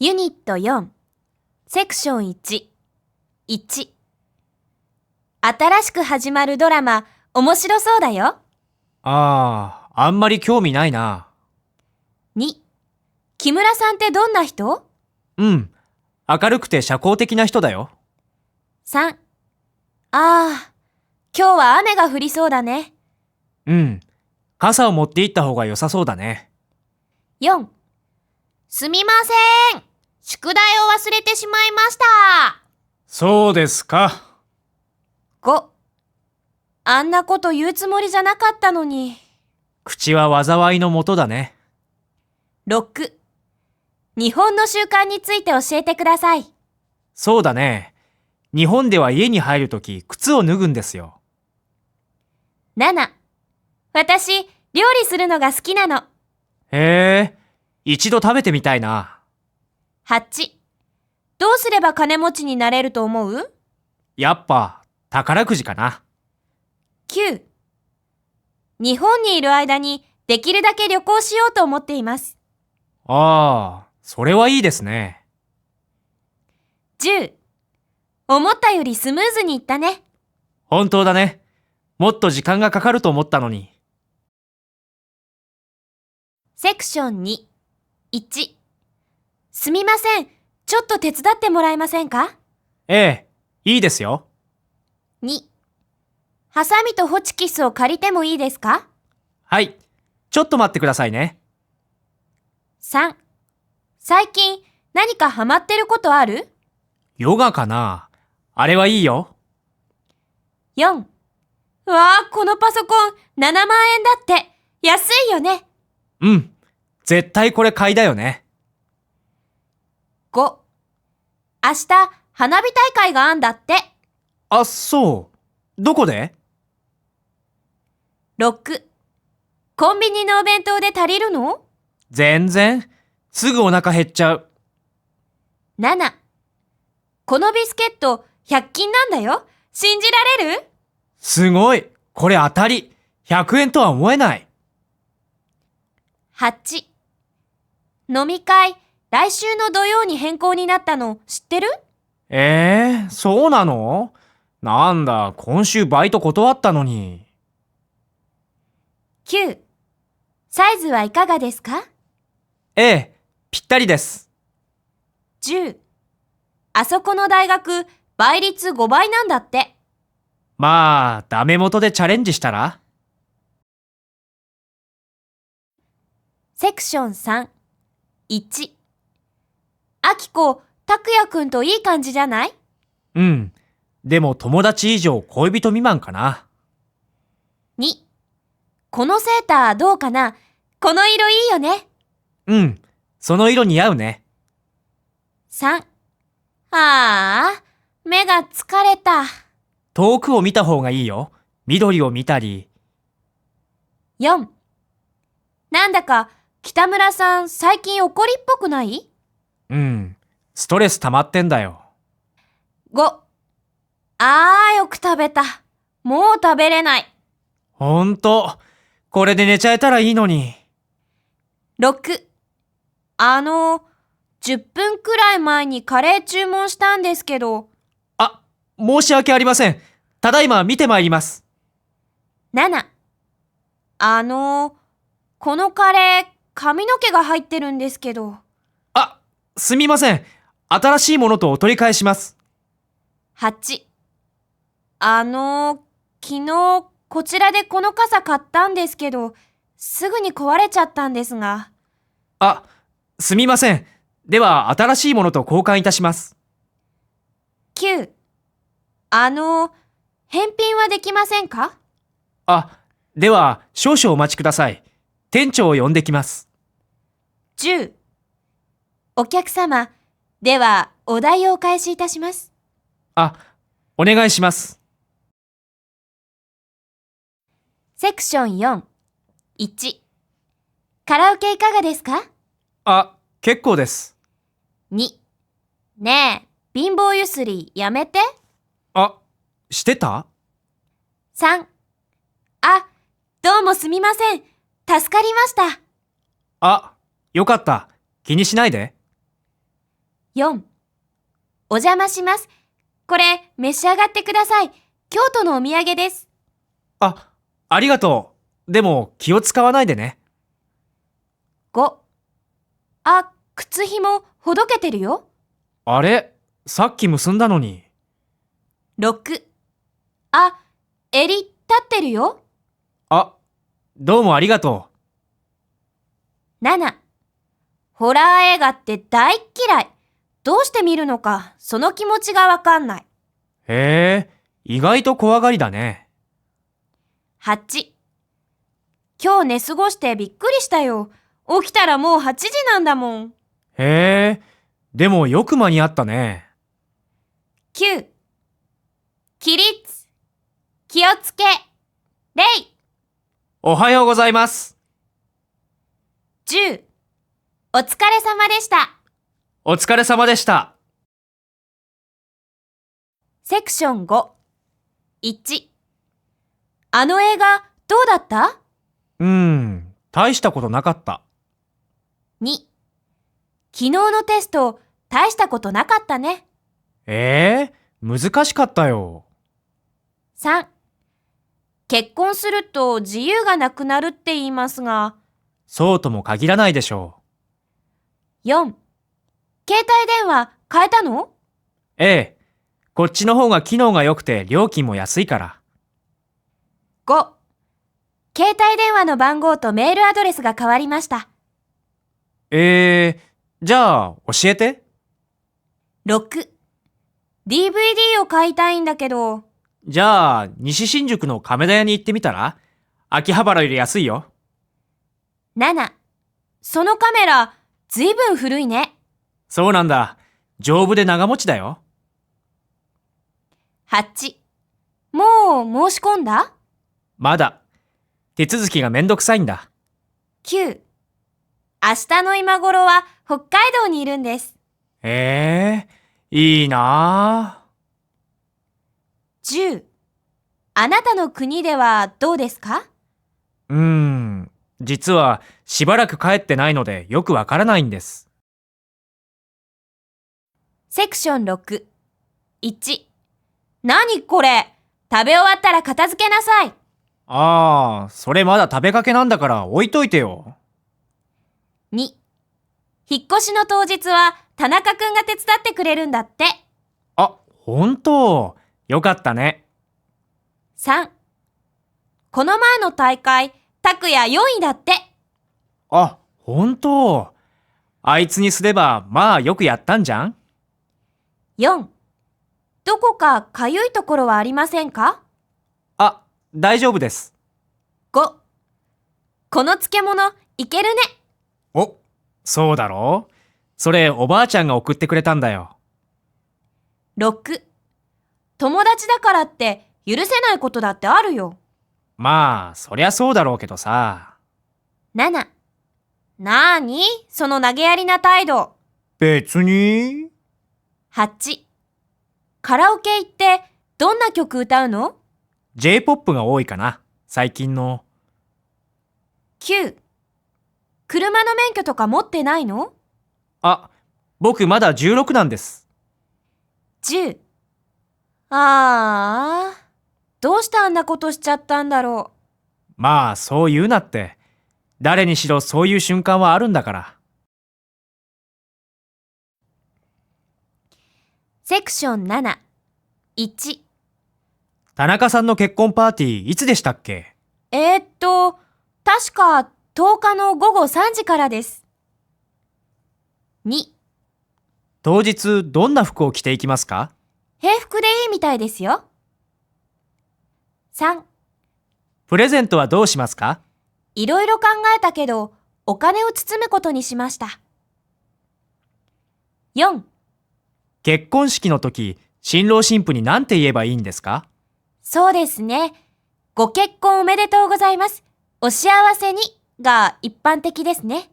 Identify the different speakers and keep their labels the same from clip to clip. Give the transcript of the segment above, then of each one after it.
Speaker 1: ユニット4、セクション1、1。新しく始まるドラマ、面白そうだよ。
Speaker 2: あんまり興味ないな。
Speaker 1: 2、木村さんってどんな人？
Speaker 2: うん、明るくて社交的な人だよ。
Speaker 1: 3、今日は雨が降りそうだね。
Speaker 2: うん、傘を持って行った方が良さそうだね。
Speaker 1: 4、すみません。宿題を忘れてしまいました。
Speaker 2: そうですか。
Speaker 1: 5、あんなこと言うつもりじゃなかったのに。
Speaker 2: 口は災いのもとだね。
Speaker 1: 6、日本の習慣について教えてください。
Speaker 2: そうだね。日本では家に入るとき靴を脱ぐんですよ。
Speaker 1: 7、私、料理するのが好きなの。
Speaker 2: へえ、一度食べてみたいな。
Speaker 1: 8、どうすれば金持ちになれると思う？
Speaker 2: やっぱ宝くじかな。
Speaker 1: 9、日本にいる間にできるだけ旅行しようと思っています。
Speaker 2: それはいいですね。
Speaker 1: 10、思ったよりスムーズにいったね。
Speaker 2: 本当だね。もっと時間がかかると思ったのに。
Speaker 1: セクション2、1。すみません。ちょっと手伝ってもらえませんか？
Speaker 2: ええ、いいですよ。
Speaker 1: 2、ハサミとホチキスを借りてもいいですか？
Speaker 2: はい。ちょっと待ってくださいね。
Speaker 1: 3、最近何かハマってることある？
Speaker 2: ヨガかな？あれはいいよ。
Speaker 1: 4、このパソコン7万円だって。安いよね。
Speaker 2: うん。絶対これ買いだよね。
Speaker 1: 5、明日花火大会があんだって。
Speaker 2: あ、そう。どこで？
Speaker 1: 6、コンビニのお弁当で足りるの？
Speaker 2: 全然。すぐお腹減っちゃう。
Speaker 1: 7、このビスケット100均なんだよ。信じられる？
Speaker 2: すごい。これ当たり。100円とは思えない。
Speaker 1: 8、飲み会、来週の土曜に変更になったの知ってる？
Speaker 2: そうなの？なんだ、今週バイト断ったのに。
Speaker 1: 9、サイズはいかがですか？
Speaker 2: ええ、ぴったりです。
Speaker 1: 10、あそこの大学、倍率5倍なんだって。
Speaker 2: まあ、ダメ元でチャレンジしたら？
Speaker 1: セクション3、1。あきこ、たくやくんといい感じじゃない？
Speaker 2: うん。でも友達以上恋人未満かな。
Speaker 1: 2、このセーターどうかな？この色いいよね。
Speaker 2: うん。その色似合うね。
Speaker 1: 3、目が疲れた。
Speaker 2: 遠くを見た方がいいよ。緑を見たり。
Speaker 1: 4、なんだか北村さん最近怒りっぽくない？
Speaker 2: うん。ストレス溜まってんだよ。
Speaker 1: 5、よく食べた。もう食べれない。
Speaker 2: ほんと。これで寝ちゃえたらいいのに。
Speaker 1: 6、10分くらい前にカレー注文したんですけど。
Speaker 2: あ、申し訳ありません。ただいま見てまいります。
Speaker 1: 7、このカレー、髪の毛が入ってるんですけど。
Speaker 2: あ、すみません。新しいものとお取り替えします。
Speaker 1: 8、昨日、こちらでこの傘買ったんですけど、すぐに壊れちゃったんですが。
Speaker 2: あ、すみません。では、新しいものと交換いたします。
Speaker 1: 9、返品はできませんか？
Speaker 2: では、少々お待ちください。店長を呼んできます。
Speaker 1: 10、お客様、では、お代をお返しいたします。
Speaker 2: お願いします。
Speaker 1: セクション4、1。カラオケいかがですか？
Speaker 2: 結構です。
Speaker 1: 2、ねえ、貧乏ゆすりやめて。
Speaker 2: してた？
Speaker 1: 3、どうもすみません。助かりました。
Speaker 2: よかった。気にしないで。
Speaker 1: 4、お邪魔します。これ、召し上がってください。京都のお土産です。
Speaker 2: ありがとう。でも気を使わないでね。
Speaker 1: 5、靴紐ほどけてるよ。
Speaker 2: あれ、さっき結んだのに。
Speaker 1: 6、襟立ってるよ。
Speaker 2: どうもありがと
Speaker 1: 7、ホラー映画って大っ嫌い。どうして見るのか、その気持ちがわかんない。
Speaker 2: う。へえ、意外と怖がりだね。
Speaker 1: 8、今日寝過ごしてびっくりしたよ。起きたらもう8時なんだもん。
Speaker 2: へえ、でもよく間に合ったね。
Speaker 1: 9、起立、気をつけ、礼。
Speaker 2: おはようございます。
Speaker 1: 10、お疲れ様でした。
Speaker 2: お疲れ様でした。
Speaker 1: セクション5、1、あの映画どうだった？
Speaker 2: 大したことなかった。
Speaker 1: 2、昨日のテスト大したことなかったね。
Speaker 2: 難しかったよ。
Speaker 1: 3、結婚すると自由がなくなるって言いますが。
Speaker 2: そうとも限らないでしょ
Speaker 1: 4、携帯電話変えたの？
Speaker 2: う。ええ、こっちの方が機能が良くて料金も安いから。
Speaker 1: 5、携帯電話の番号とメールアドレスが変わりました。
Speaker 2: じゃあ教えて。
Speaker 1: 6、DVD を買いたいんだけど。
Speaker 2: じゃあ西新宿の亀田屋に行ってみたら？秋葉原より安いよ。
Speaker 1: 7、そのカメラずいぶん古いね。
Speaker 2: そうなんだ。丈夫で長持ちだよ。
Speaker 1: 8、もう申し込んだ？
Speaker 2: まだ。手続きがめんどくさいんだ。
Speaker 1: 9、明日の今頃は北海道にいるんです。
Speaker 2: いいな
Speaker 1: 10、あなたの国ではどうですか？
Speaker 2: 実はしばらく帰ってないのでよくわからないんです。
Speaker 1: セクション6、1、何これ？食べ終わったら片付けなさい。
Speaker 2: それまだ食べかけなんだから置いといてよ。
Speaker 1: 2、引っ越しの当日は田中くんが手伝ってくれるんだって。
Speaker 2: 本当。よかったね。
Speaker 1: 3、この前の大会、拓也4位だって。
Speaker 2: 本当。あいつにすればまあよくやったんじゃん。
Speaker 1: 4、どこかかゆいところはありませんか？
Speaker 2: 大丈夫です。
Speaker 1: 5、この漬物いけるね。
Speaker 2: そうだろう。それおばあちゃんが送ってくれたんだよ。
Speaker 1: 6、友達だからって許せないことだってあるよ。
Speaker 2: まあそりゃそうだろうけどさ。
Speaker 1: 7、なーにその投げやりな態度。
Speaker 2: 別に。
Speaker 1: 8、カラオケ行ってどんな曲歌うの？
Speaker 2: J-POP が多いかな。最近の。
Speaker 1: 9、車の免許とか持ってないの？
Speaker 2: 僕まだ16なんです。
Speaker 1: 10、どうしてあんなことしちゃったんだろう。
Speaker 2: まあそう言うなって。誰にしろそういう瞬間はあるんだから。
Speaker 1: セクション7、1、
Speaker 2: 田中さんの結婚パーティーいつでしたっけ？
Speaker 1: 確か10日の午後3時からです。2、
Speaker 2: 当日どんな服を着ていきますか？
Speaker 1: 平服でいいみたいですよ。3、
Speaker 2: プレゼントはどうしますか？
Speaker 1: いろいろ考えたけど、お金を包むことにしました。4、
Speaker 2: 結婚式の時、新郎新婦に何て言えばいいんですか？
Speaker 1: そうですね。ご結婚おめでとうございます。お幸せにが一般的ですね。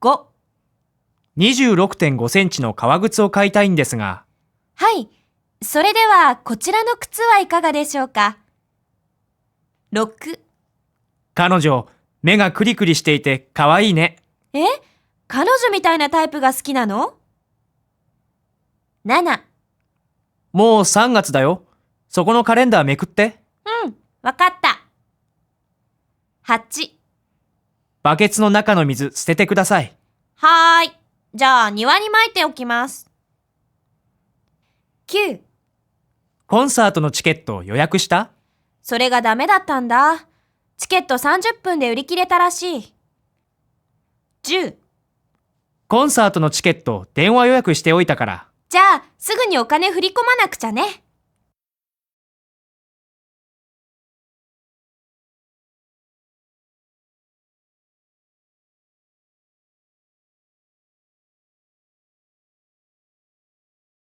Speaker 1: 5、
Speaker 2: 26.5 センチの革靴を買いたいんですが。
Speaker 1: はい。それでは、こちらの靴はいかがでしょうか。6、
Speaker 2: 彼女、目がクリクリしていて可愛いね。
Speaker 1: 彼女みたいなタイプが好きなの？ 7、
Speaker 2: もう3月だよ。そこのカレンダーめくって。
Speaker 1: わかった。8、
Speaker 2: バケツの中の水捨ててください。
Speaker 1: はーい。じゃあ庭に撒いておきます。9、
Speaker 2: コンサートのチケット予約した？
Speaker 1: それがダメだったんだ。チケット30分で売り切れたらしい。10、
Speaker 2: コンサートのチケット電話予約しておいたから。
Speaker 1: じゃあすぐにお金振り込まなくちゃね。